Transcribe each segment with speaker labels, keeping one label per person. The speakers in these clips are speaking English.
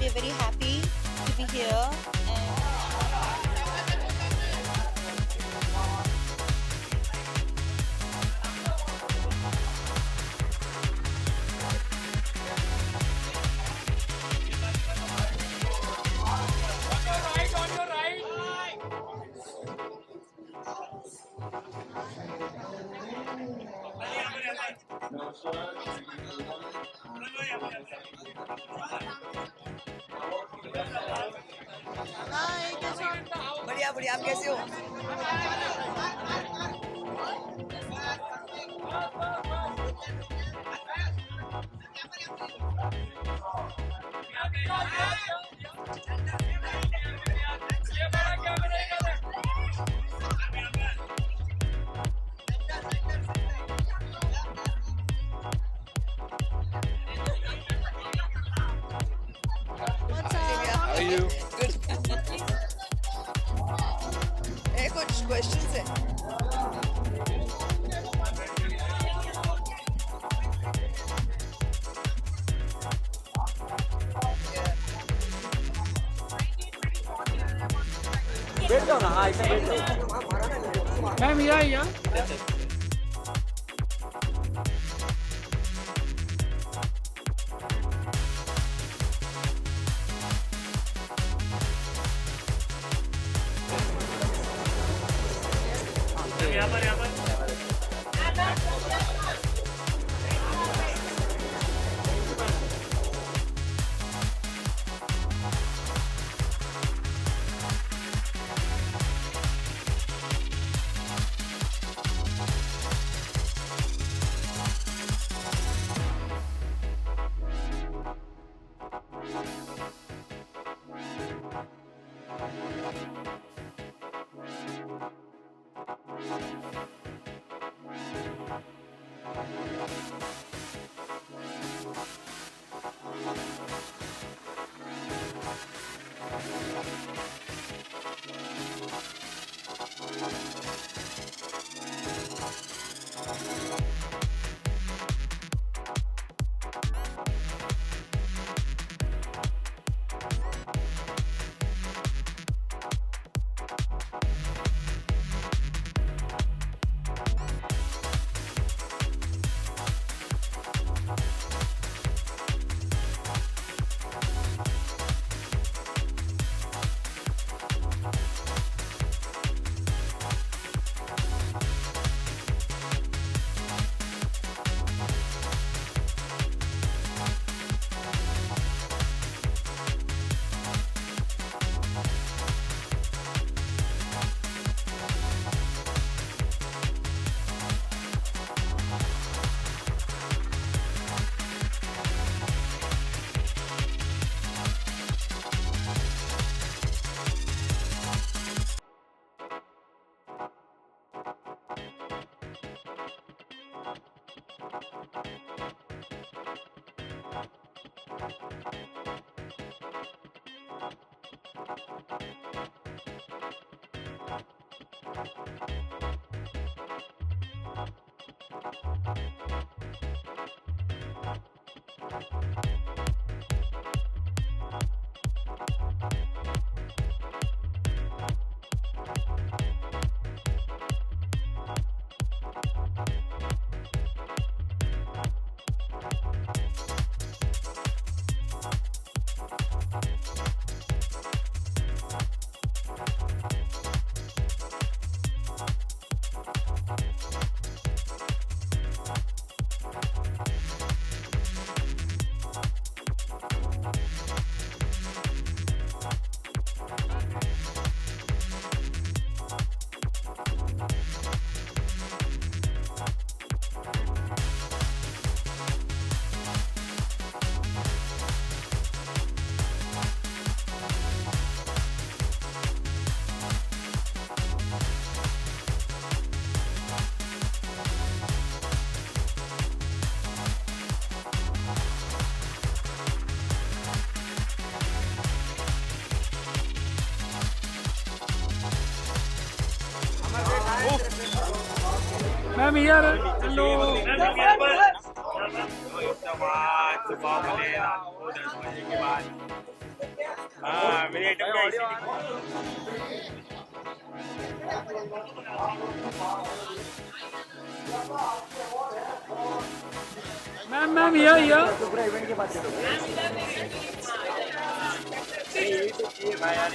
Speaker 1: We're very happy to be here.
Speaker 2: हाय कैसे हो?
Speaker 3: बढ़िया बढ़िया, आप कैसे हो?
Speaker 2: What's up?
Speaker 4: How are you?
Speaker 3: Good. कुछ क्वेश्चंस है?
Speaker 4: बैठ जाओ ना, हाँ ऐसे बैठ जाओ।
Speaker 5: मैम या मैम यार हेलो
Speaker 4: हाँ मेरी आइटम क्या इसी
Speaker 5: मैम या
Speaker 4: पूरा इवेंट के बाद चलो ये तो किए भाई यार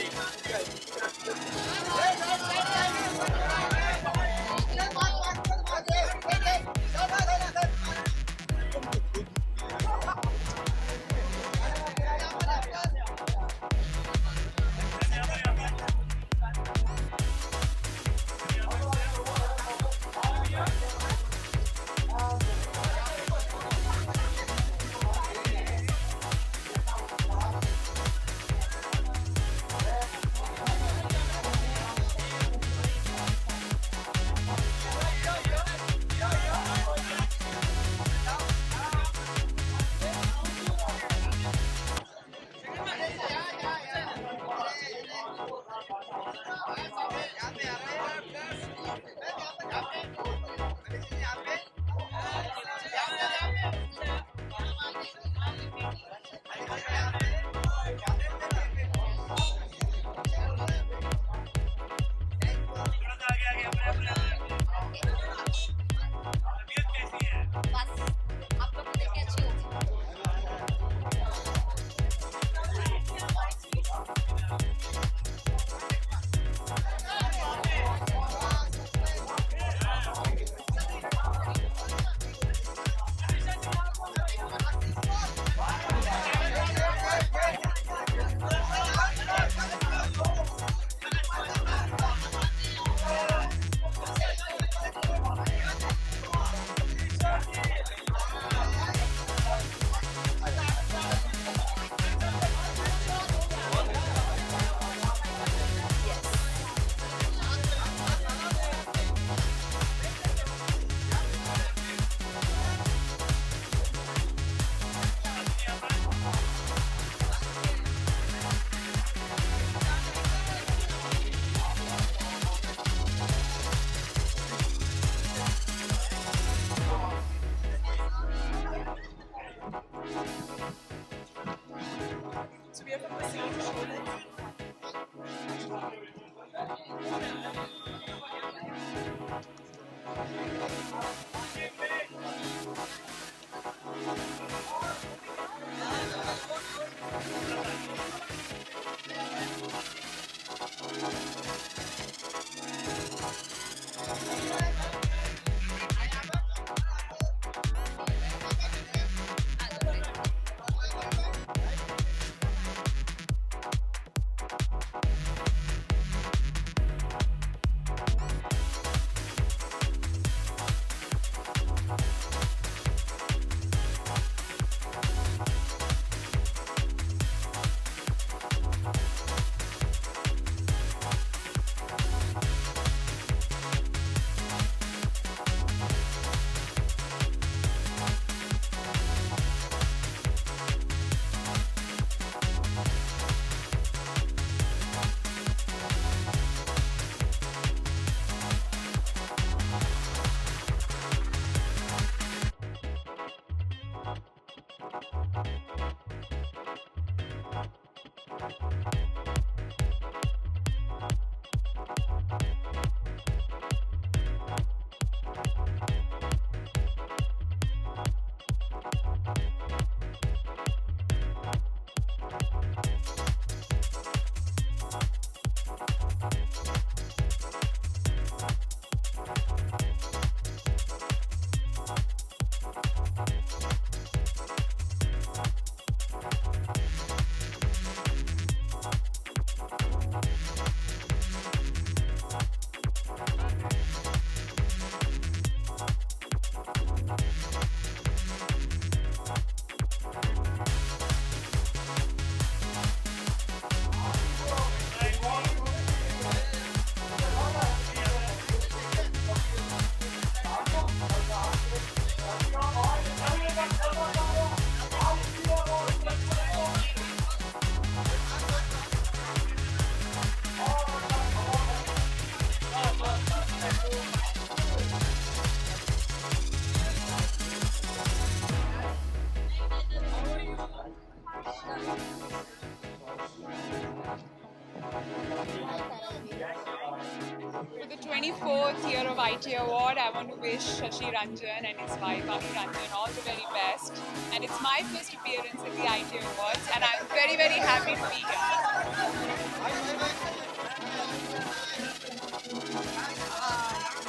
Speaker 5: 24th year of IT Award. I want to wish Shashi Ranjan and his wife Anu Ranjan all the very best. And it's my first appearance at the IT Awards, and I'm very, very happy to be here.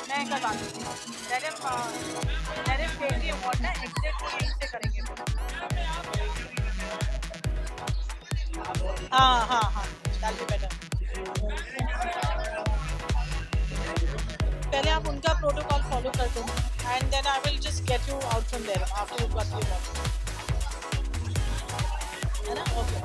Speaker 6: मैं करवा दूँगी। Direct take the award ना exit को यहीं से करेंगे। हाँ, that'll be better। पहले आप उनका प्रोटोकॉल फॉलो कर दो, and then I will just get you out from there after you got the award। है ना? Okay।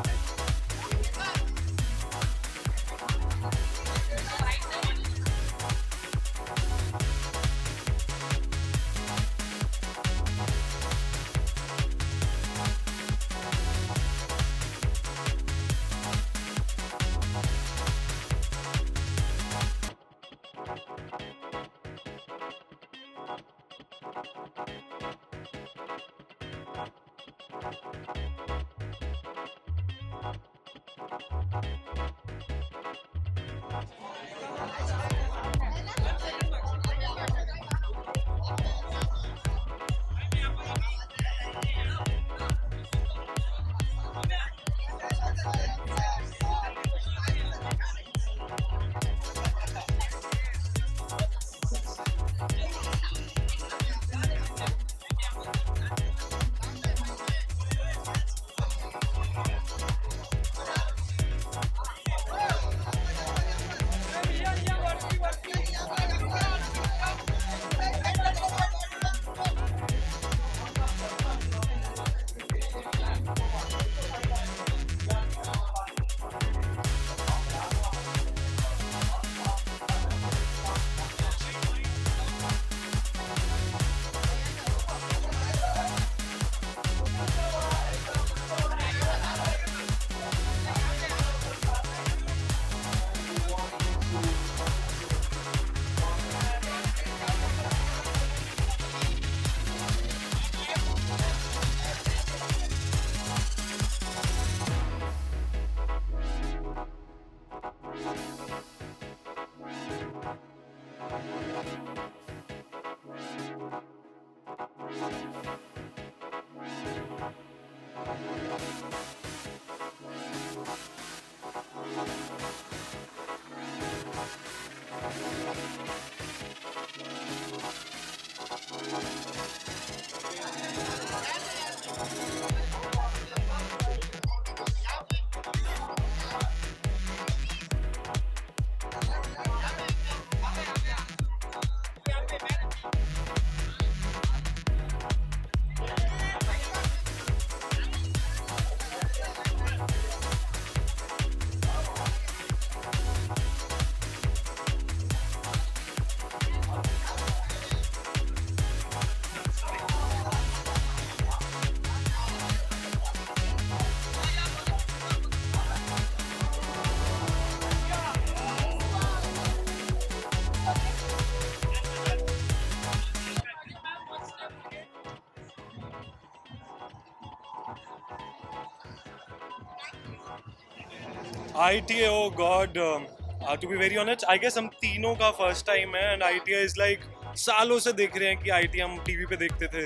Speaker 7: ITA, oh god, to be very honest, I guess हम तीनों का first time है and ITA is like सालों से देख रहे हैं कि ITA हम TV पे देखते थे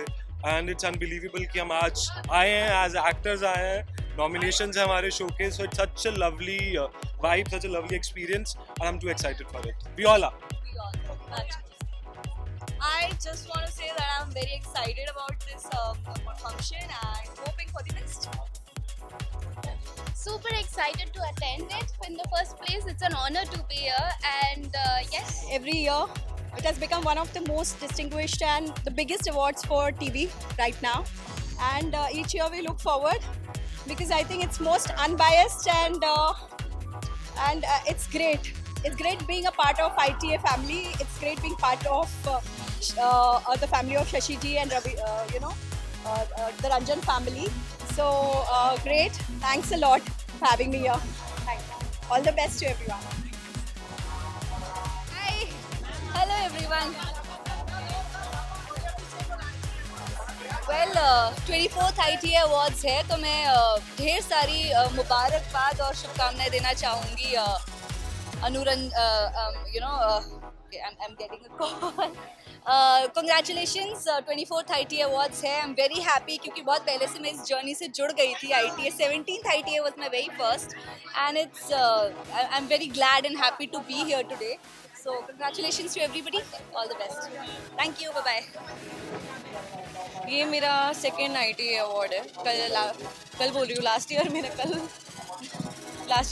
Speaker 7: and it's unbelievable कि हम आज आए हैं as actors आए हैं, nominations है हमारे showcase, so it's such a lovely vibe, such a lovely experience and I'm too excited for it. We all are.
Speaker 2: I just want to say that I'm very excited about this function and hoping for the best.
Speaker 8: Super excited to attend it. In the first place, it's an honor to be here, and yes,
Speaker 9: Every year, it has become one of the most distinguished and the biggest awards for TV right now. And each year we look forward because I think it's most unbiased and it's great. It's great being a part of ITA family. It's great being part of the family of Shashi ji and Ravi, the Ranjan family. So great. Thanks a lot for having me here. Thanks. All the best to everyone.
Speaker 2: Hi. Hello everyone. Well, 24th ITA Awards है तो मैं ढेर सारी मुबारकबाद और शुभकामनाएं देना चाहूँगी Okay, I'm getting a call. Congratulations, 24th ITA Awards है. I'm very happy क्योंकि बहुत पहले से मैं इस journey से जुड़ गई थी. ITA 17th ITA was my very first, and I'm very glad and happy to be here today. So congratulations to everybody. All the best. Thank you. Bye bye.
Speaker 1: ये मेरा सेकेंड ITA अवार्ड है. कल बोल रही हूँ, last year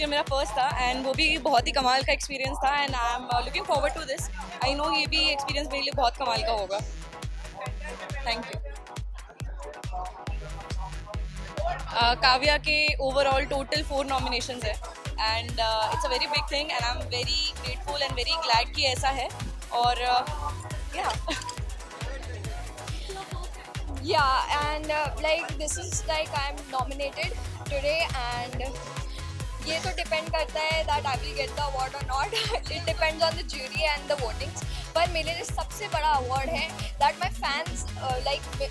Speaker 1: मेरा first था, and वो भी बहुत ही कमाल का एक्सपीरियंस था, and I am looking forward to this. I know ये भी एक्सपीरियंस मेरे लिए बहुत कमाल का होगा. Thank you. काव्या के ओवरऑल टोटल 4 नॉमिनेशंस है, and it's a very big thing, and I am very grateful and very glad कि ऐसा है. और
Speaker 2: Yeah, and this is like I'm nominated today, and ये तो depend करता है that I will get the award or not. It depends on the jury and the votings. पर मेरे लिए सबसे बड़ा award है that my fans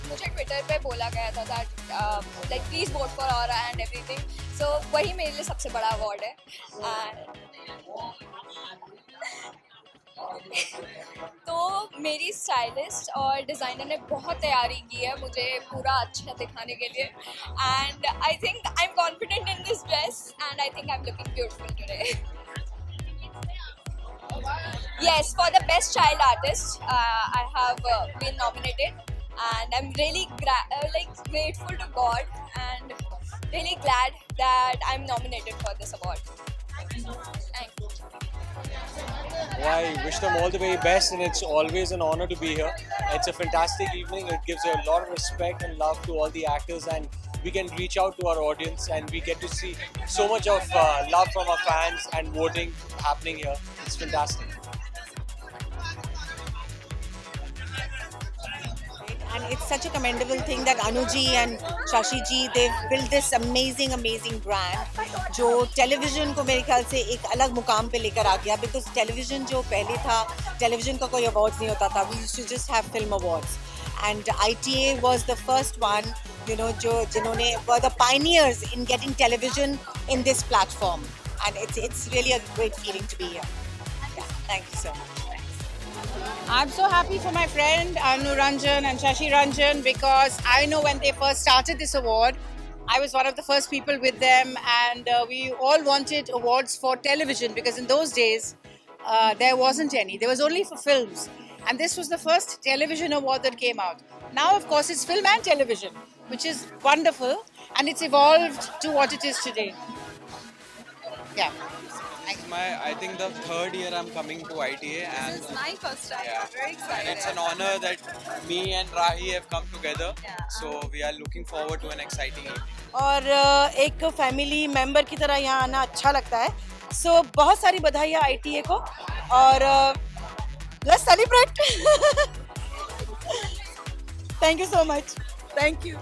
Speaker 2: मुझे Twitter पे बोला गया था that please vote for Aura and everything. So वही मेरे लिए सबसे बड़ा award है. तो मेरी स्टाइलिस्ट और डिज़ाइनर ने बहुत तैयारी की है मुझे पूरा अच्छा दिखाने के लिए, and I think I am confident in this dress, and I think I am looking beautiful today. Yes, for the best child artist, I have been nominated, and I'm really grateful to God and really glad that I'm nominated for this award. Thank you.
Speaker 4: Well, I wish them all the very best, and it's always an honor to be here. It's a fantastic evening. It gives a lot of respect and love to all the actors, and we can reach out to our audience, and we get to see so much of love from our fans and voting happening here. It's fantastic.
Speaker 6: And it's such a commendable thing that Anuji and Shashi ji, they've built this amazing brand जो television को मेरे ख्याल से एक अलग मुकाम पे लेकर आ गया, because television जो पहले था, television का कोई awards नहीं होता था. We used to just have film awards, and ITA was the first one, जिन्होंने were the pioneers in getting television in this platform, and it's really a great feeling to be here. Yeah, thank you so much. I'm so happy for my friend Anu Ranjan and Shashi Ranjan, because I know when they first started this award, I was one of the first people with them, and we all wanted awards for television, because in those days there wasn't any. There was only for films, and this was the first television award that came out. Now, of course, it's film and television, which is wonderful, and it's evolved to what it is today. Yeah.
Speaker 10: I think the third year I'm coming to ITA, and
Speaker 1: This is my first time.
Speaker 10: yeah,
Speaker 1: I'm very excited.
Speaker 10: and it's an honor that me and Rahi have come together.
Speaker 1: Yeah.
Speaker 10: So we are looking forward to an exciting evening.
Speaker 6: और एक family member की तरह यहाँ आना अच्छा लगता है. सो बहुत सारी बधाइयाँ ITA को, और let's celebrate. Thank you so much. Thank you.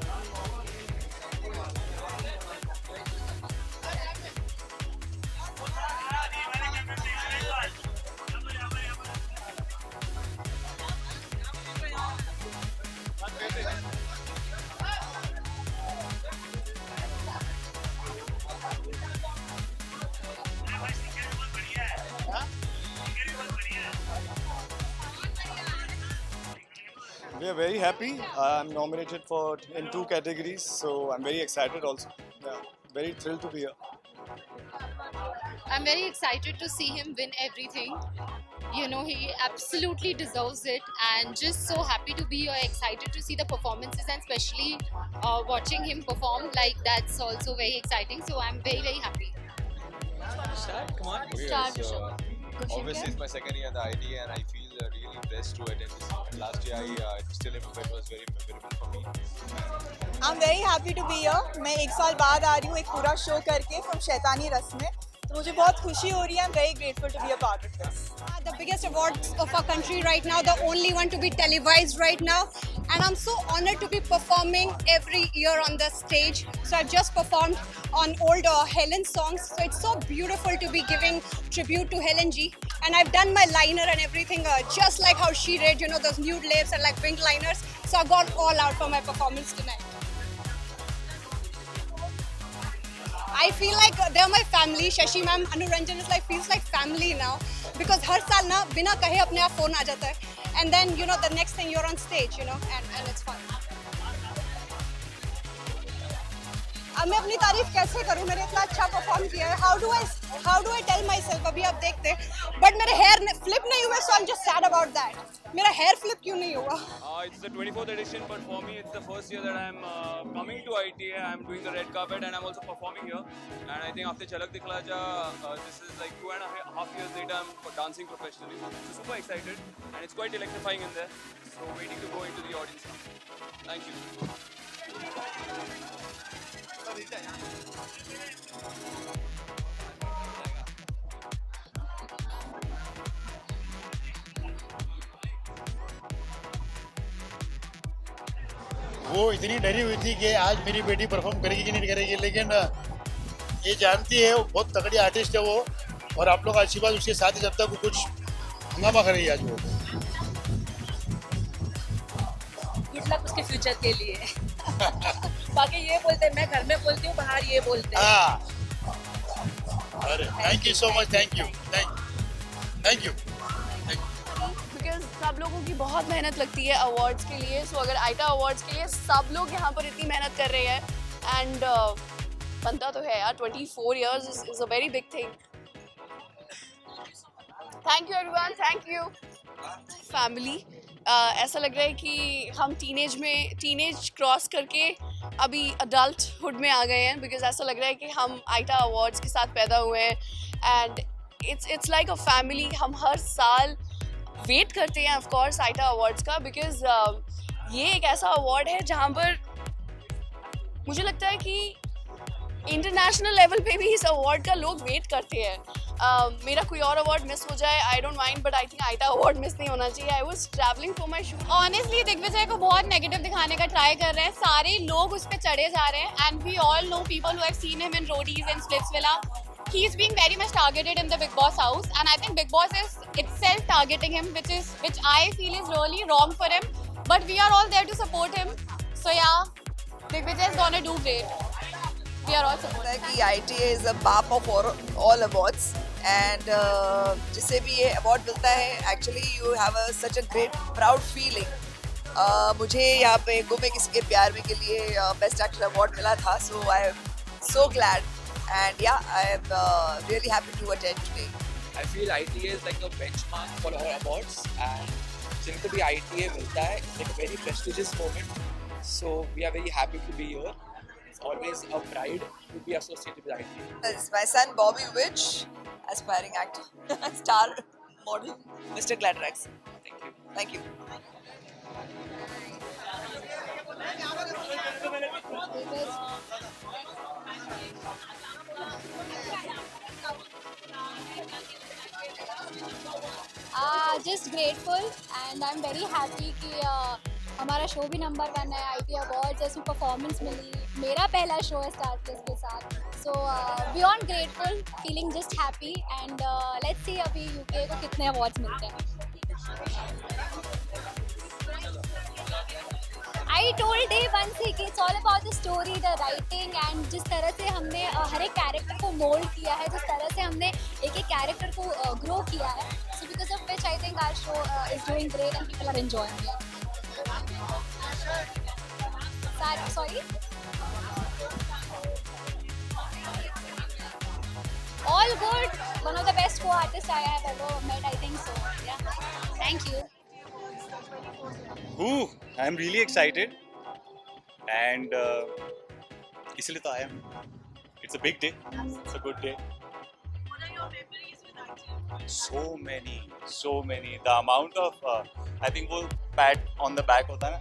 Speaker 7: We are very happy. I'm nominated in 2 categories, so I'm very excited also. Yeah, very thrilled to be here.
Speaker 8: I'm very excited to see him win everything. He absolutely deserves it, and just so happy to be here, excited to see the performances, and especially watching him perform, that's also very exciting. So I'm very, very happy.
Speaker 10: Start, come on.
Speaker 8: Start,
Speaker 10: Obviously, it's my second year at the ITA, and I feel really blessed to attend this. Last year, I still remember it was very memorable for me.
Speaker 3: I'm very happy to be here. मैं 1 साल बाद आ रही हूँ एक पूरा show करके from शैतानी रस में, तो मुझे बहुत खुशी हो रही है. I'm very grateful to be a part of this.
Speaker 9: The biggest award of our country right now, the only one to be televised right now, and I'm so honored to be performing every year on the stage. So I've just performed on old Helen songs, so it's so beautiful to be giving tribute to Helen G, and I've done my liner and everything just like how she did, those nude lips and like winged liners. So I got all out for my performance tonight. I feel like they're my family. Shashi ma'am, Anu Ranjan is like feels like family now because हर साल ना बिना कहे अपने आप phone आ जाता है, and then you know the next thing you're on stage, you know, and it's fun. अब मैं अपनी तारीफ कैसे करूं? मैंने इतना अच्छा परफॉर्म किया है. How do I tell myself? अभी आप देखते, but मेरे hair flip नहीं हुए, so I'm just sad about that. मेरा hair flip क्यों नहीं हुआ?
Speaker 11: It's the 24th edition, but for me, it's the first year that I'm coming to ITA. I'm doing the red carpet, and I'm also performing here. And I think after Chalak Dikhla Ja, this is like 2.5 years later. I'm dancing professionally. So super excited, and it's quite electrifying in there. So waiting to go into the audience now. Thank you.
Speaker 12: वो इतनी डरी हुई थी कि आज मेरी बेटी perform करेगी कि नहीं करेगी, लेकिन ये जानती है वो बहुत तगड़ी आर्टिस्ट है वो, और आप लोग आशीर्वाद उसके साथ ही जब तक कुछ हंगामा करेगी आज वो.
Speaker 1: गुड लक उसके फ्यूचर के लिए. बाकी ये बोलते हैं, मैं घर में बोलती हूँ, बाहर ये बोलते हैं.
Speaker 12: हाँ, अरे thank you so much, thank you.
Speaker 13: Because सब लोगों की बहुत मेहनत लगती है अवार्ड्स के लिए. सो अगर आईटा अवार्ड्स के लिए सब लोग यहाँ पर इतनी मेहनत कर रहे हैं, एंड बनता तो है यार. 24 years is a very big thing. Thank you everyone, thank you family. ऐसा लग रहा है कि हम टीनेज क्रॉस करके अभी अडल्टहुड में आ गए हैं, बिकॉज ऐसा लग रहा है कि हम आईटा अवार्ड्स के साथ पैदा हुए हैं, and it's like a family. हम हर साल वेट करते हैं ऑफ कोर्स आईटा अवार्ड्स का, बिकॉज ये एक ऐसा अवार्ड है जहाँ पर मुझे लगता है कि इंटरनेशनल लेवल पे भी इस अवार्ड का लोग वेट करते हैं. मेरा कोई और अवार्ड मिस हो जाए, I don't mind, but I think ITA award miss नहीं होना चाहिए. I was travelling for my shoot.
Speaker 8: Honestly Digvijay को बहुत नेगेटिव दिखाने का ट्राई कर रहे हैं. सारे लोग उस पर चढ़े जा रहे हैं, and we all know people who have seen him in Roadies and Splitsvilla. He is being very much targeted in the Big Boss house, and I think Big Boss is itself targeting him, which I feel is really wrong for him. But we are all there to support him. So yeah, Digvijay is gonna do great. We are all supporting.
Speaker 14: कि ITA is a बाप of all awards, and जिसे भी ये award मिलता है, actually you have such a great proud feeling. मुझे यहाँ पे गुमे किसी के प्यार में के लिए Best Actor award मिला था, so I am so glad. And yeah, I am really happy to attend today.
Speaker 15: I feel ITA is like a benchmark for all awards, and जिनको भी ITA मिलता है, it's like a very prestigious moment. So we are very happy to be here. It's always a pride to be associated with ITA.
Speaker 14: This is my son Bobby Witch, aspiring actor, star model, Mr. Gladrax.
Speaker 15: Thank you.
Speaker 14: Thank you.
Speaker 2: Just grateful and I'm very happy कि हमारा show भी number 1 है. ITA awards ऐसी performance मिली, मेरा पहला show है star plus के साथ. सो beyond grateful, feeling just happy, and let's see अभी यूके को कितने अवार्ड्स मिलते हैं. I told day one से कि it's all about the story, the writing, and जिस तरह से हमने हर एक कैरेक्टर को मोल्ड किया है, जिस तरह से हमने एक कैरेक्टर को ग्रो किया है. So because of which I think our show is doing great and people are enjoying it. Sorry? All good. One of the best co-artists I have ever met, I think so. Yeah. Thank you.
Speaker 16: Ooh, I'm really excited, and इसलिए तो आया हूँ. It's a big day. It's a good day.
Speaker 17: What are your memories with ITA?
Speaker 16: So many. The amount of I think वो pat on the back होता है ना.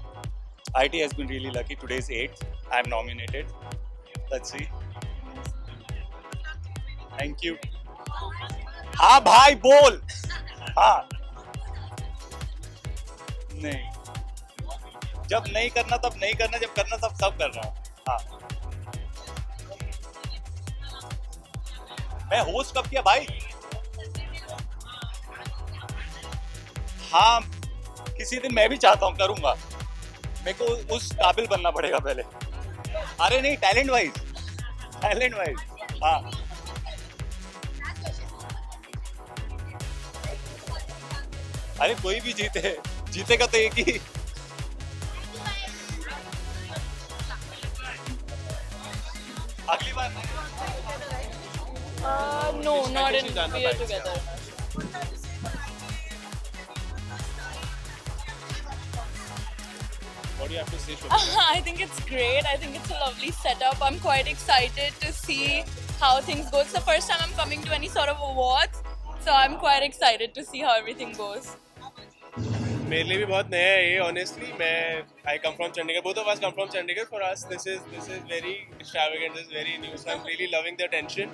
Speaker 16: ITA has been really lucky. Today is 8th. I'm nominated. Let's see. Thank you. हाँ भाई बोल. हाँ. नहीं. जब नहीं करना तब नहीं करना, जब करना तब सब कर रहा हूँ. हाँ. मैं होस्ट कब किया भाई? हाँ, किसी दिन मैं भी चाहता हूँ, करूँगा. मेरे को उस काबिल बनना पड़ेगा पहले. अरे नहीं, टैलेंट वाइज. हाँ अरे कोई भी जीतेगा तो एक ही अगली बार
Speaker 1: No, not in beer together.
Speaker 7: What do you have to say,
Speaker 1: I think it's great. I think it's a lovely setup. I'm quite excited to see how things go. It's the first time I'm coming to any sort of awards, so I'm quite excited to see how everything goes.
Speaker 7: मेरे लिए भी बहुत नया है ये honestly I come from Chandigarh. Both of us come from Chandigarh. For us this is very extravagant, this is very new, so I'm really loving the attention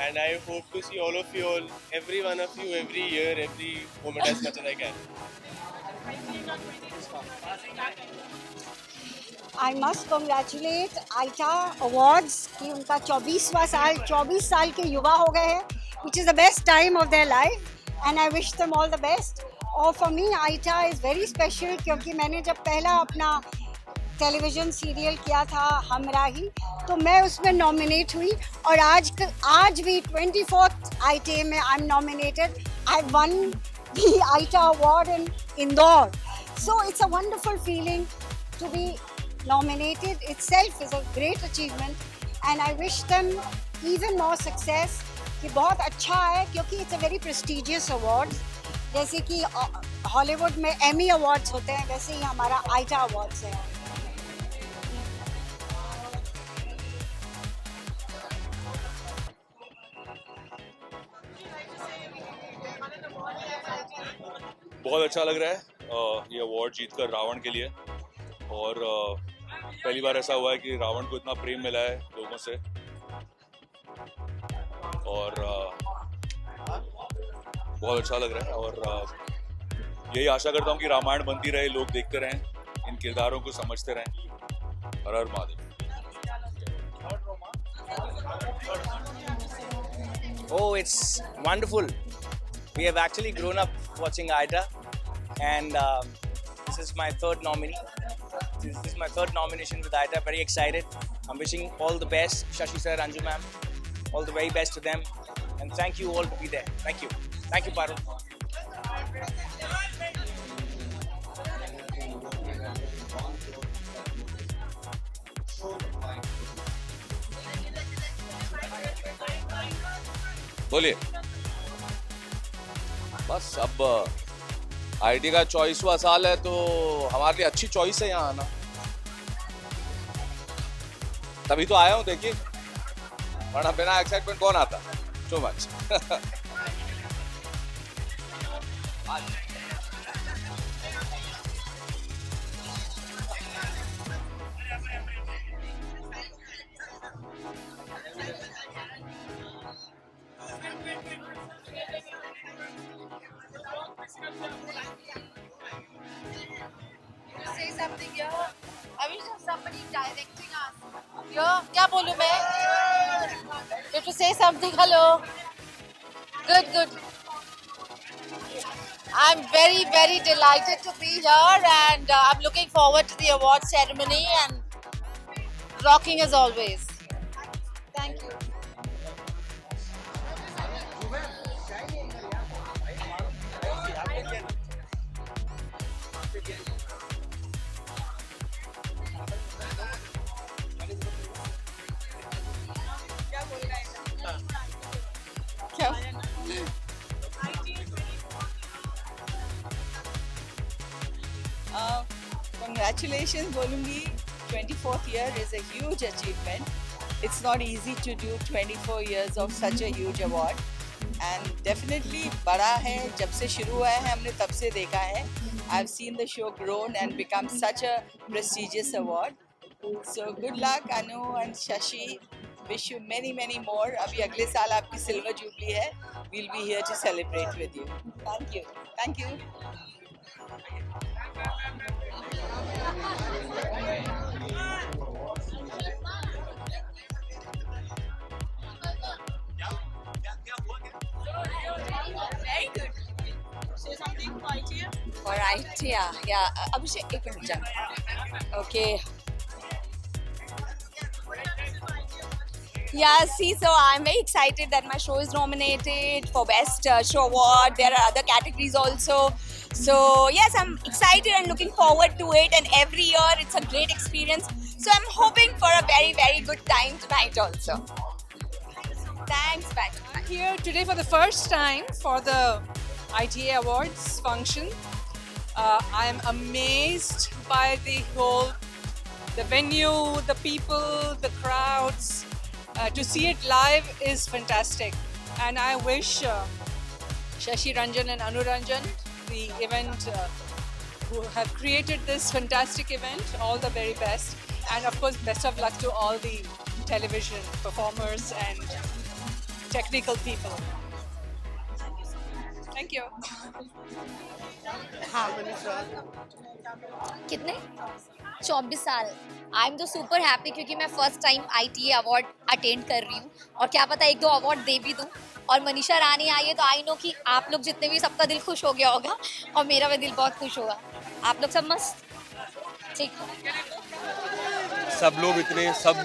Speaker 7: and I hope to see all of you all, every one of you, every year, every moment as much as I can.
Speaker 18: I must congratulate ITA Awards कि उनका 24 साल के युवा हो गए हैं, which is the best time of their life and I wish them all the best. और for me ITA is very special क्योंकि मैंने जब पहला अपना टेलीविज़न सीरियल किया था हमराही तो मैं उसमें नॉमिनेट हुई और आज भी 24th ITA में I am nominated. I won the ITA award in Indore. So it's a wonderful feeling to be nominated itself is a great achievement and I wish them even more success. कि बहुत अच्छा है क्योंकि it's a very prestigious award. जैसे कि Hollywood में Emmy awards होते हैं वैसे ही हमारा आइटा अवार्ड्स है.
Speaker 19: बहुत अच्छा लग रहा है ये अवार्ड जीतकर रावण के लिए और पहली बार ऐसा हुआ है कि रावण को इतना प्रेम मिला है लोगों से और बहुत अच्छा लग रहा है और यही आशा करता हूँ कि रामायण बनती रहे, लोग देखते रहें, इन किरदारों को समझते रहें. हर हर Mahadev.
Speaker 20: Oh, it's wonderful. We have actually grown up watching ITA and this is my third nominee. This is my third nomination with ITA. Very excited. I'm wishing all the best, Shashi sir, Anju ma'am, all the very best to them and thank you all to be there. Thank you. Thank you, Parul.
Speaker 21: बोलिए. बस अब IT का 24वां साल है तो हमारे लिए अच्छी चॉइस है यहाँ आना. तभी तो आया हूँ देखिए, वरना बिना एक्साइटमेंट कौन आता. So much.
Speaker 22: Say something here. I wish somebody directing us. Here, क्या बोलूं मैं? You have to say something. Hello. Good, good. I'm very, very delighted to be here and I'm looking forward to the award ceremony and rocking as always. Thank you.
Speaker 23: Congratulations बोलूँगी. 24th year is a huge achievement. It's not easy to do 24 years of such a huge award and definitely बड़ा है. जब से शुरू हुआ है हमने तब से देखा है. I've seen the show grown and become such a prestigious award. So good luck Anu and Shashi. Wish you many, many more. अभी अगले साल आपकी सिल्वर जुबली है. We'll be here to celebrate with you. Thank you. Thank you.
Speaker 17: Very good. Say something for ITA.
Speaker 22: For ITA, yeah. Abhishek, एक minute. Okay.
Speaker 2: Yeah, see, so I'm very excited that my show is nominated for Best Show Award. There are other categories also. So, yes, I'm excited and looking forward to it. And every year it's a great experience. So, I'm hoping for a very, very good time tonight also. Thanks, bye.
Speaker 4: I'm here today for the first time for the ITA Awards function. I am amazed by the venue, the people, the crowds. To see it live is fantastic. And I wish Shashi Ranjan and Anu Ranjan, the event who have created this fantastic event, all the very best. And of course, best of luck to all the television performers and technical people. Thank you.
Speaker 5: कितने 24 साल I am तो super happy क्योंकि मैं first time ITA award attend कर रही हूँ और क्या पता एक दो अवार्ड दे भी दूँ और मनीषा रानी आई है तो आई नो कि आप लोग जितने भी सबका दिल खुश हो गया होगा और मेरा भी दिल बहुत खुश होगा आप लोग सब मस्त ठीक
Speaker 6: सब लोग इतने सब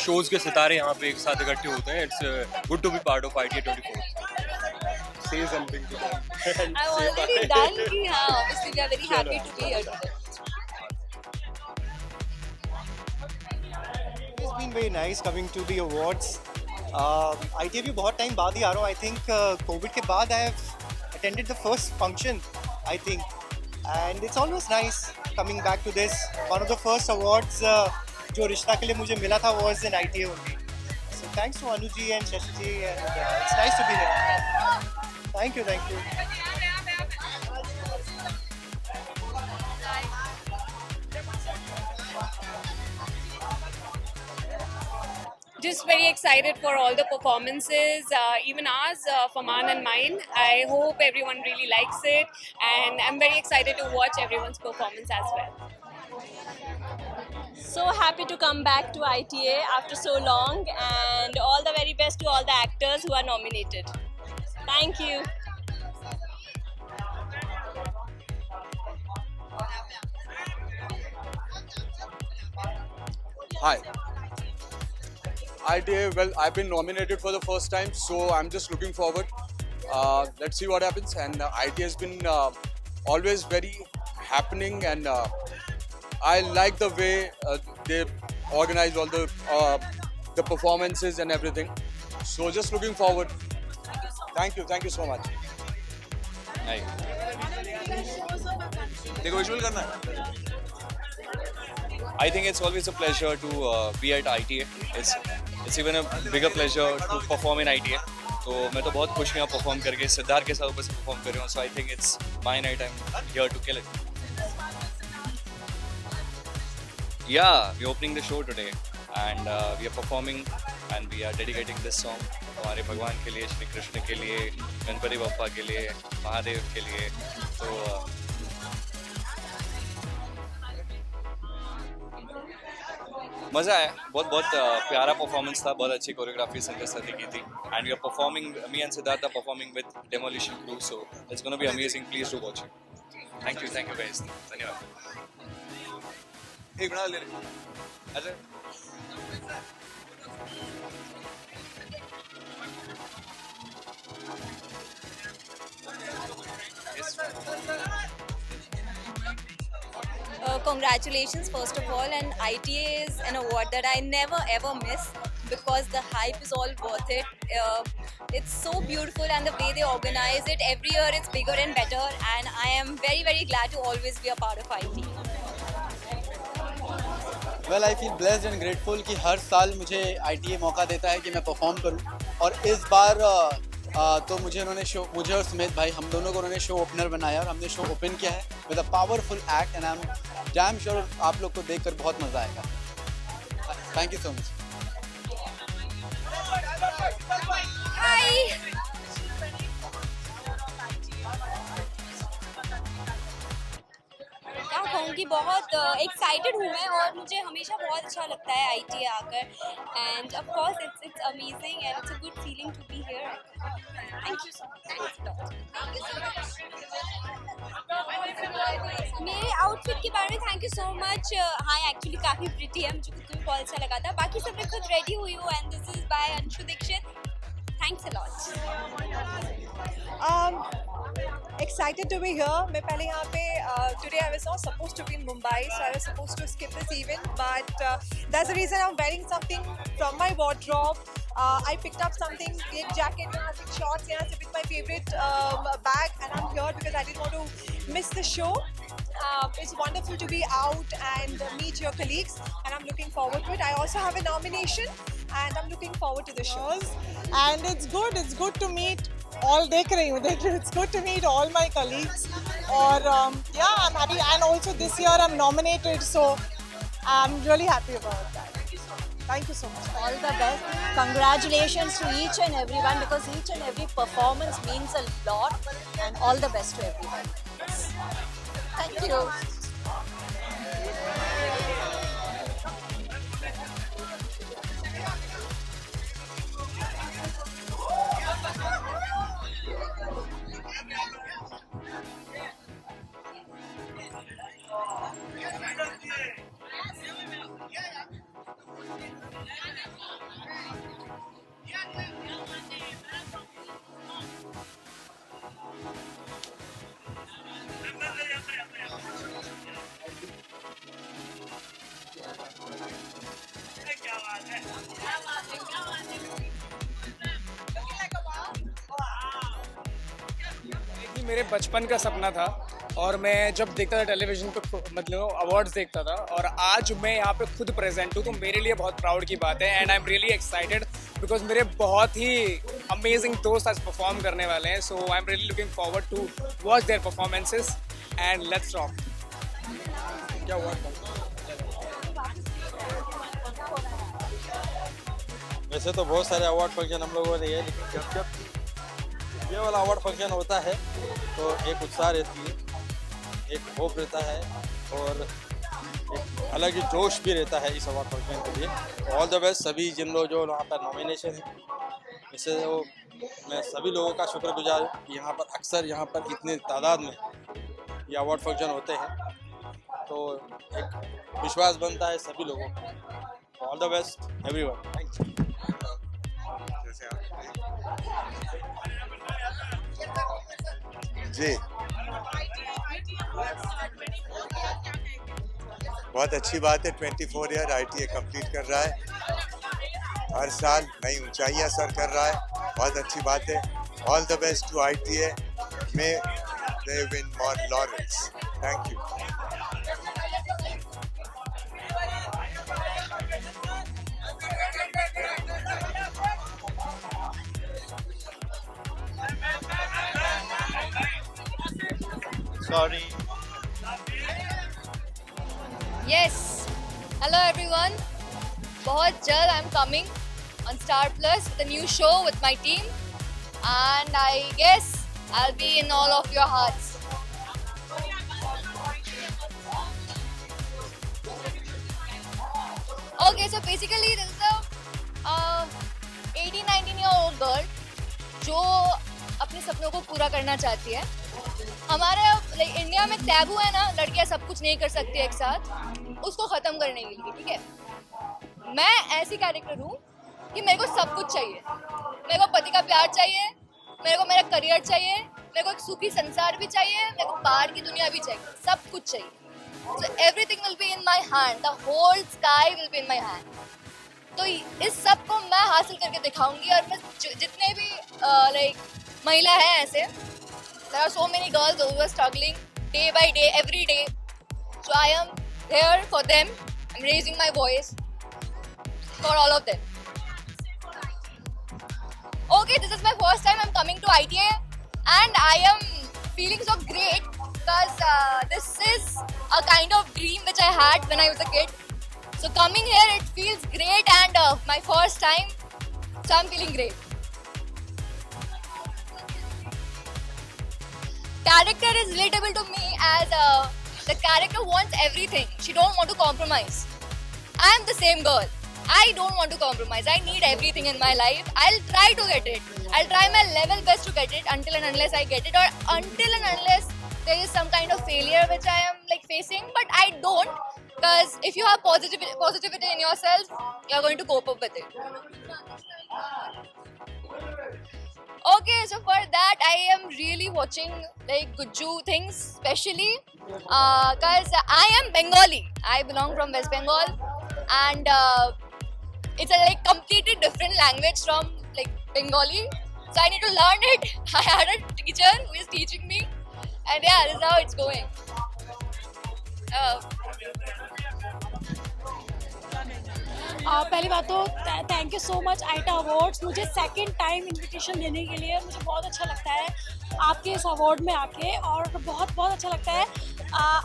Speaker 6: शोज के सितारे यहाँ पे एक साथ इकट्ठे होते हैं it's good to be part of ITA 24 say something to them
Speaker 2: I've already done कि हाँ obviously we are very happy to be here today.
Speaker 24: It's been very nice coming to the awards. ITA भी बहुत time बाद ही आ रहा हूँ. I think COVID के बाद I have attended the first function. I think, and it's always nice coming back to this. One of the first awards जो रिश्ता के लिए मुझे मिला था was in ITA only. So thanks to Anu ji and Shashi ji, and it's nice to be here. Thank you, thank you.
Speaker 25: Just very excited for all the performances, even ours, Faman and mine. I hope everyone really likes it, and I'm very excited to watch everyone's performance as well.
Speaker 26: So happy to come back to ITA after so long, and all the very best to all the actors who are nominated. Thank you.
Speaker 27: Hi. ITA, well, I've been nominated for the first time, so I'm just looking forward. Let's see what happens. And ITA has been always very happening, and I like the way they organize all the performances and everything. So just looking forward. Thank you so much.
Speaker 28: Hi. देखो visual करना है. I think it's always a pleasure to be at ITA. It's even a bigger pleasure to perform in ITA. तो मैं तो बहुत खुश हूँ यहाँ perform करके सिद्धार्थ के साथ बस perform कर रहा हूँ. So I think it's my night. I'm here to kill it. Yeah, we're opening the show today, and we are performing, and we are dedicating this song हमारे भगवान के लिए, श्री कृष्ण के लिए, गणपति बप्पा के लिए, महादेव के लिए. तो मज़ा आया. बहुत प्यारा परफॉर्मेंस था. बहुत अच्छी कोरियोग्राफी संजय सर ने की थी. And we are performing, me and Siddharth are performing with Demolition Crew. So it's gonna be amazing. Please do watch it. Thank you guys. धन्यवाद. एक बना ले रहे. अच्छा
Speaker 26: Congratulations first of all, and ITA is an award that I never ever miss because the hype is all worth it. It's so beautiful, and the way they organize it every year it's bigger and better, and I am very very glad to always be a part of ITA.
Speaker 29: Well, I feel blessed and grateful कि हर साल मुझे ITA मौका देता है कि मैं perform करूं, और इस बार तो मुझे और सुमित भाई, हम दोनों को उन्होंने शो ओपनर बनाया और हमने शो ओपन किया है with a powerful act, and I am damn sure आप लोग को देखकर बहुत मजा आएगा. Thank you so much.
Speaker 26: क्या कहूँगी, बहुत एक्साइटेड हूँ मैं, और मुझे हमेशा बहुत अच्छा लगता है ITA आकर, end of course it's amazing and it's a good feeling to be here. Thank you so much. मेरे आउटफिट के बारे में थैंक यू सो मच. हाँ एक्चुअली काफ़ी प्रिटी है, मुझे खुद को भी बहुत अच्छा लगा था. बाकी सब मैं खुद रेडी हुई हूँ and this is by Anshu Dixit. Thanks a lot.
Speaker 3: Excited to be here. मैं पहले यहाँ पे today I was not supposed to be in Mumbai, so I was supposed to skip this event, but that's the reason I'm wearing something from my wardrobe. I picked up something, एक jacket and some shorts यहाँ से with my favorite bag, and I'm here because I didn't want to miss the show. It's wonderful to be out and meet your colleagues, and I'm looking forward to it. I also have a nomination, and I'm looking forward to the shows.
Speaker 8: And it's good to meet all देख रही हूँ it's good to meet all my colleagues. और yeah, I'm happy, and also this year I'm nominated, so I'm really happy about that. Thank you so much.
Speaker 9: All the best. Congratulations to each and everyone, because each and every performance means a lot, and all the best to everyone. Thank you.
Speaker 10: मेरे बचपन का सपना था, और मैं जब देखता था टेलीविज़न पे मतलब अवार्ड्स देखता था, और आज मैं यहाँ पे खुद प्रेजेंट हूँ, तो मेरे लिए बहुत प्राउड की बात है. And I am really excited because मेरे बहुत ही अमेजिंग दोस्त आज परफॉर्म करने वाले हैं. So I am really looking forward to watch their performances and let's rock. क्या अवार्ड?
Speaker 11: वैसे तो बहुत सारे अवार्ड फंक्शन हम लोगों ने, लेकिन जब ये वाला अवार्ड फंक्शन होता है तो एक उत्साह रहती है, एक होप रहता है, और एक अलग ही जोश भी रहता है इस अवार्ड फंक्शन के लिए. ऑल द बेस्ट सभी जिन लोग जो वहाँ पर नॉमिनेशन है. वैसे तो मैं सभी लोगों का शुक्रगुजार हूँ कि यहाँ पर अक्सर यहाँ पर इतने तादाद में ये अवार्ड फंक्शन होते हैं, तो एक विश्वास बनता है सभी लोगों को. All the best everyone. Thank you.
Speaker 12: जी बहुत अच्छी बात है. 24 ईयर ITA कंप्लीट कर रहा है, हर साल नई ऊंचाइयां सर कर रहा है. बहुत अच्छी बात है. All the best to ITA. May they win more laurels. Thank you. Sorry.
Speaker 26: Yes. Hello everyone. बहुत जल्द I'm coming on Star Plus with a new show with my team, and I guess I'll be in all of your hearts. Okay, so basically this is a 18-19-year-old girl जो अपने सपनों को पूरा करना चाहती है. हमारे लाइक इंडिया में टैबू है ना, लड़कियां सब कुछ नहीं कर सकती एक साथ, उसको ख़त्म करने के लिए. ठीक है, मैं ऐसी कैरेक्टर हूँ कि मेरे को सब कुछ चाहिए. मेरे को पति का प्यार चाहिए, मेरे को मेरा करियर चाहिए, मेरे को एक सुखी संसार भी चाहिए, मेरे को बाहर की दुनिया भी चाहिए, सब कुछ चाहिए. So everything will be in my hand. The whole sky will be in my hand. तो इस सब को मैं हासिल करके दिखाऊंगी. और मैं जितने भी लाइक महिला हैं ऐसे, there are so many girls who are struggling day by day, every day. So I am here for them. I'm raising my voice for all of them. Okay, this is my first time I'm coming to ITA, and I am feeling so great because this is a kind of dream which I had when I was a kid. So coming here, it feels great, and my first time, so I'm feeling great. Character is relatable to me as the character wants everything. She don't want to compromise. I am the same girl. I don't want to compromise. I need everything in my life. I'll try to get it. I'll try my level best to get it until and unless I get it, or until and unless there is some kind of failure which I am like facing.
Speaker 2: because if you have positivity in yourself, you're going to cope up with it. Okay, so for that I am really watching like Gujju things, especially because I am Bengali. I belong from West Bengal, and it's a like completely different language from like Bengali, so I need to learn it. I had a teacher who is teaching me, and yeah, this is how it's going.
Speaker 1: पहली बात तो thank you so much आईटा awards, मुझे second time invitation देने के लिए मुझे बहुत अच्छा लगता है आपके इस अवार्ड में आके, और बहुत बहुत अच्छा लगता है।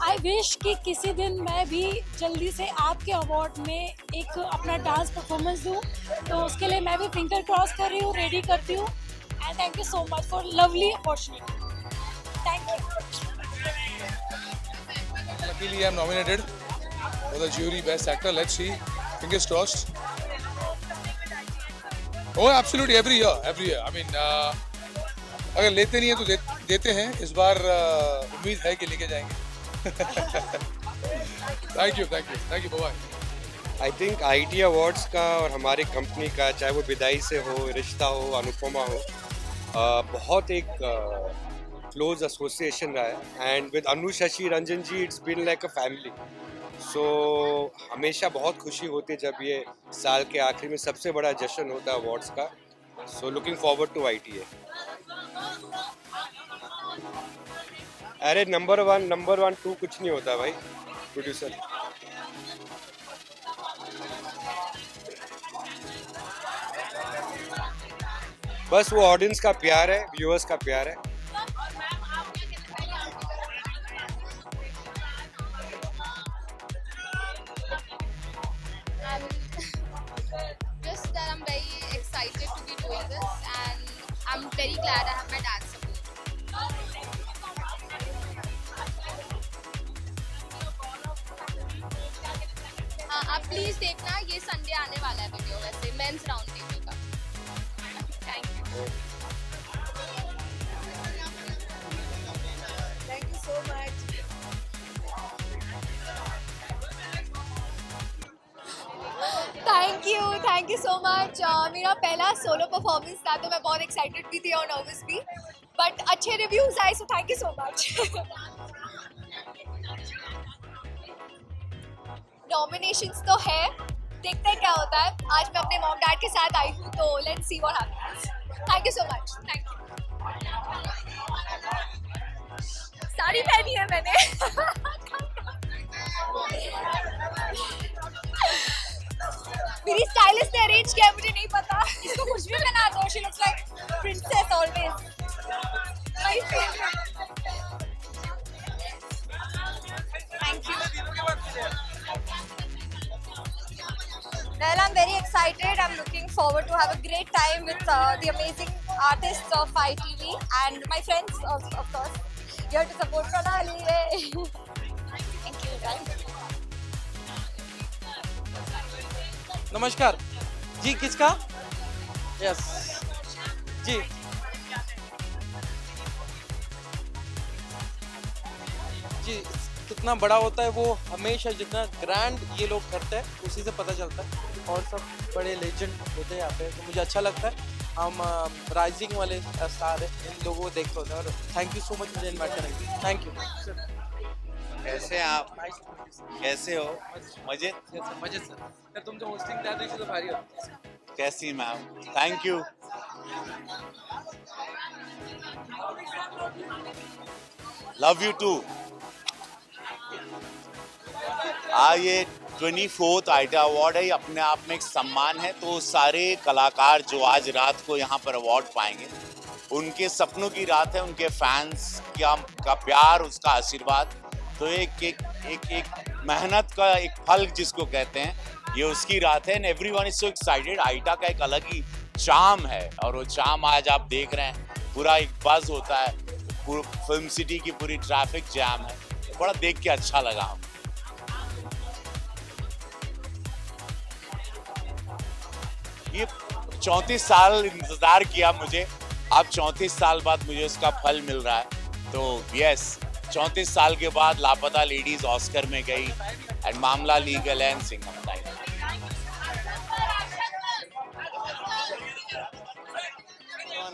Speaker 1: आई विश कि किसी दिन मैं भी जल्दी से आपके अवार्ड में एक अपना डांस परफॉर्मेंस दूं, तो उसके लिए मैं भी फिंगर क्रॉस कर रही हूँ, रेडी करती हूँ। And thank you so much for lovely opportunity. Thank you.
Speaker 7: Luckily, I'm nominated for the jury best actor. Let's see. Fingers crossed. Oh, absolutely, every year. I mean, अगर लेते नहीं हैं तो देते हैं। इस बार उम्मीद है कि लेके जाएंगे। Thank you, bye-bye.
Speaker 6: I think ITA awards का और हमारी कंपनी का, चाहे वो विदाई से हो, रिश्ता हो, अनुपमा हो, बहुत एक क्लोज एसोसिएशन रहा है। And with Anu Shashi Ranjan ji it's been like a family. So हमेशा बहुत खुशी होती है जब ये साल के आखिरी में सबसे बड़ा जश्न होता है अवार्ड्स का। So looking forward to ITA। अरे नंबर वन 2 कुछ नहीं होता भाई, प्रोड्यूसर। बस वो ऑडियंस का प्यार है, व्यूअर्स का प्यार है।
Speaker 2: Just that I'm very excited to be doing this, and I'm very glad I have my dad's support. आप प्लीज देखना, ये संडे आने वाला है वीडियो, वैसे मेंस राउंड टेबल का। Thank you.
Speaker 3: Thank you so much.
Speaker 2: Thank you so much. मेरा पहला सोलो परफॉर्मेंस था, तो मैं बहुत एक्साइटेड भी थी और नर्वस भी, बट अच्छे रिव्यूज आए, so thank you so much. Nominations तो है, देखते हैं क्या होता है। आज मैं अपने मॉम डैड के साथ आई हूँ, तो let's see what happens. Thank you so much. Thank you. Sari पहनी है मैंने। मेरी स्टाइलिस्ट ने अरेंज किया, मुझे नहीं पता। इसको कुछ भी बना दो, she looks like princess always. My favourite. Thank you. Well, I'm very excited. I'm looking forward to have a great time with the amazing artists of ITV and my friends, of course, here to support Pranali. Thank you.
Speaker 13: नमस्कार जी, किसका? Yes जी। जी कितना बड़ा होता है वो हमेशा, जितना grand ये लोग करते हैं उसी से पता चलता है, और सब बड़े लेजेंड होते हैं यहाँ पे, तो मुझे अच्छा लगता है। हम राइजिंग वाले स्टार हैं, इन लोगों को देखते होते हैं, और थैंक यू सो मच मुझे इन्वाइट करने के लिए। Thank you.
Speaker 14: कैसे हैं आप? कैसे हो? मजे
Speaker 13: मजे सर। तुम जो होस्टिंग कर रही तो भारी हो।
Speaker 14: कैसी ma'am? Thank you. Love you too. ये 24th ITA अवार्ड है, ये अपने आप में एक सम्मान है। तो सारे कलाकार जो आज रात को यहाँ पर अवार्ड पाएंगे, उनके सपनों की रात है, उनके फैंस का प्यार, उसका आशीर्वाद, तो एक मेहनत का एक फल जिसको कहते हैं, ये उसकी रात है। And everyone is so excited. ITA का एक अलग ही चार्म है, और वो चार्म आज आप देख रहे हैं, पूरा एक बज़ होता है, पूरी फिल्म सिटी की पूरी ट्रैफिक जैम है, बड़ा देख के अच्छा लगा हमें। ये 34 साल इंतजार किया मुझे, अब 34 साल बाद मुझे उसका फल मिल रहा है, तो यस 34 साल के बाद लापता लेडीज ऑस्कर में गई एंड मामला लीगल है सिंघम टाइम।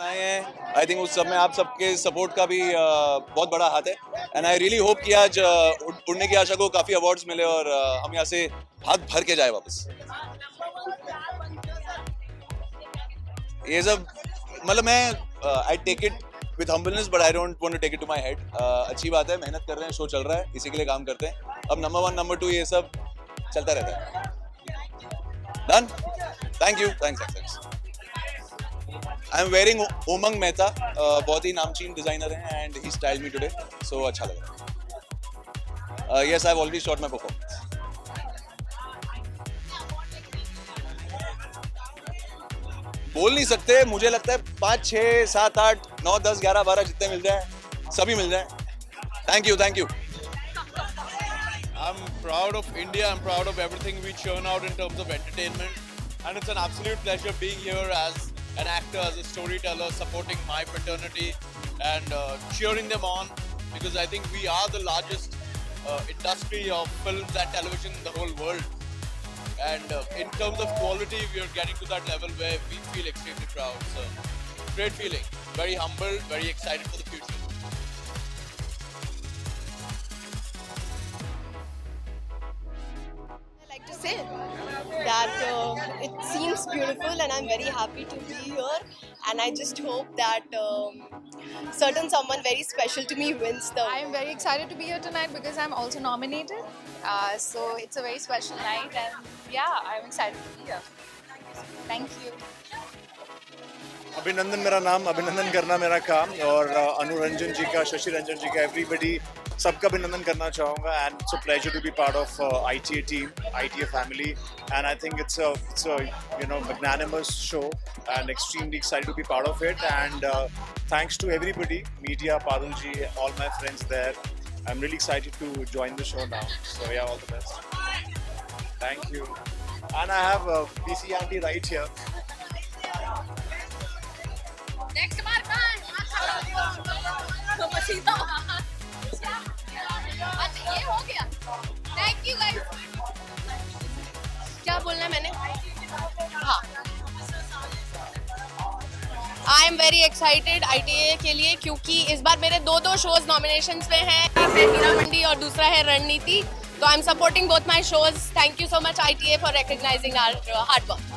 Speaker 28: आए हैं, आई थिंक उस सब में आप सबके सपोर्ट का भी बहुत बड़ा हाथ है एंड आई रियली होप कि आज उड़ने की आशा को काफी अवार्ड्स मिले और हम यहाँ से हाथ भर के जाए वापस। ये सब मतलब मैं I take it with humbleness but I don't want to take it to my head. अच्छी बात है, मेहनत कर रहे हैं, शो चल रहा है, इसी के लिए काम करते हैं। अब नंबर 1 नंबर 2 ये सब चलता रहता है। Done, thank you, thanks. I am wearing Umang Mehta, बहुत ही नामचीन डिजाइनर हैं and he style me today, so अच्छा लग रहा है। Yes, I have already shot my performance. बोल नहीं सकते, मुझे लगता है 5, 6, 7, 8, 9, 10, 11, 12 जितने मिल जाए सभी मिल जाए। Thank you.
Speaker 15: I'm proud of India. I'm proud of everything we churn out in terms of entertainment, and it's an absolute pleasure being here as an actor, as a storyteller, supporting my fraternity and cheering them on, because I think we are the largest industry of films and television in the whole world. And in terms of quality, we are getting to that level where we feel extremely proud. So, great feeling. Very humbled, very excited for the future.
Speaker 16: I like to say that it seems beautiful, and I'm very happy to be here. And I just hope that someone very special to me wins the.
Speaker 17: I'm very excited to be here tonight because I'm also nominated. So it's a very special night, and yeah, I'm excited to be here. Thank you.
Speaker 18: अभिनंदन मेरा नाम, अभिनंदन करना मेरा काम, और अनुरंजन जी का, शशि रंजन जी का, एवरीबडी सबका अभिनंदन करना चाहूँगा। And it's a pleasure to be part of ITA team, ITA family, and I think it's a magnanimous show and extremely excited to be part of it. And thanks to everybody, media, Parul ji, all my friends there. I'm really excited to join the show now. So yeah, all the best. Thank you. And I have PC auntie right here.
Speaker 5: Next mark, अच्छा ये हो गया। Thank you guys.
Speaker 16: क्या बोलना है मैंने? हाँ। I am very excited ITA के लिए, क्योंकि इस बार मेरे दो शोज नॉमिनेशंस में हैं। एक है हीरा मंडी और दूसरा है रणनीति। तो I am supporting both my shows. Thank you so much ITA for recognizing our hard work.